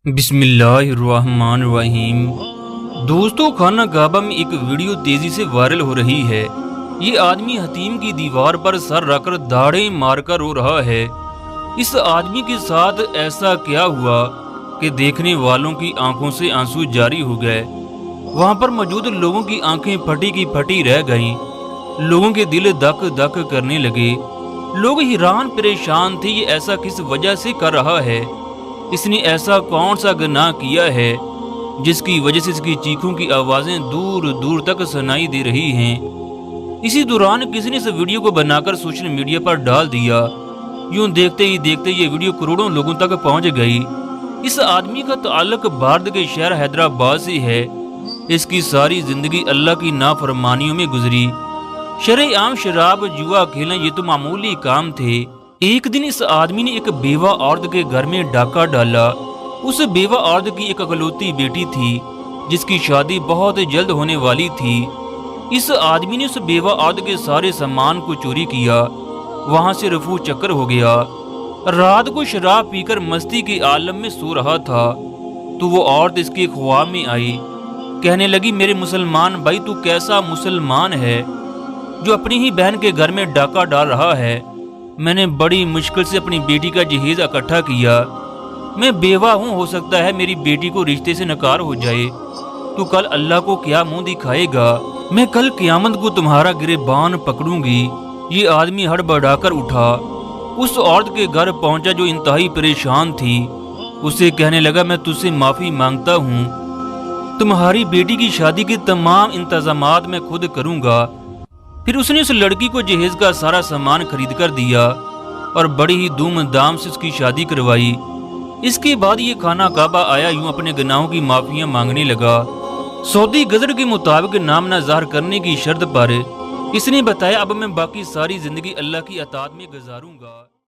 बिस्मिल्लाहिर्रहमानिर्रहीम। दोस्तों, खाना काबा में एक वीडियो तेजी से वायरल हो रही है। ये आदमी हतीम की दीवार पर सर रखकर दाढ़ें मारकर रो रहा है। इस आदमी के साथ ऐसा क्या हुआ कि देखने वालों की आंखों से आंसू जारी हो गए। वहां पर मौजूद लोगों की आंखें फटी की फटी रह गईं। लोगों के दिल धक धक करने लगे। लोग हैरान परेशान थे, ये ऐसा किस वजह से कर रहा है। इसने ऐसा कौन सा गुनाह किया है जिसकी वजह से इसकी चीखों की आवाजें दूर दूर तक सुनाई दे रही हैं। इसी दौरान किसी ने इस वीडियो को बनाकर सोशल मीडिया पर डाल दिया। यूं देखते ही देखते ये वीडियो करोड़ों लोगों तक पहुंच गई। इस आदमी का ताल्लुक भारत के शहर हैदराबाद से है। इसकी सारी जिंदगी अल्लाह की नाफरमानियों में गुजरी। शरेआम शराब जुआ खेलना ये तो मामूली काम थे। एक दिन इस आदमी ने एक बेवा औरत के घर में डाका डाला। उस बेवा औरत की एक इकलौती बेटी थी जिसकी शादी बहुत जल्द होने वाली थी। इस आदमी ने उस बेवा औरत के सारे सामान को चोरी किया। वहां से रफू चक्कर हो गया। रात को शराब पीकर मस्ती के आलम में सो रहा था तो वो औरत इसके ख्वाब में आई। कहने लगी, मेरे मुसलमान भाई, तू कैसा मुसलमान है जो अपनी ही बहन के घर में डाका डाल रहा है। मैंने बड़ी मुश्किल से अपनी बेटी का जहेज इकट्ठा किया। मैं बेवा हूँ, हो सकता है मेरी बेटी को रिश्ते से नकार हो जाए। तो कल अल्लाह को क्या मुंह दिखाएगा। मैं कल क़यामत को तुम्हारा गिरबान पकड़ूंगी। ये आदमी हड़बड़ाकर उठा, उस औरत के घर पहुंचा जो इंतहाई परेशान थी। उसे कहने लगा, मैं तुझसे माफ़ी मांगता हूँ, तुम्हारी बेटी की शादी के तमाम इंतजामात मैं खुद करूँगा। फिर उसने उस लड़की को जहेज का सारा सामान खरीद कर दिया और बड़ी ही धूमधाम से उसकी शादी करवाई। इसके बाद ये खाना काबा आया, यूं अपने गुनाहों की माफियां मांगने लगा। सऊदी गजर के मुताबिक नाम न ज़ाहिर करने की शर्त पर इसने बताया, अब मैं बाकी सारी जिंदगी अल्लाह की अताअत में गुजारूंगा।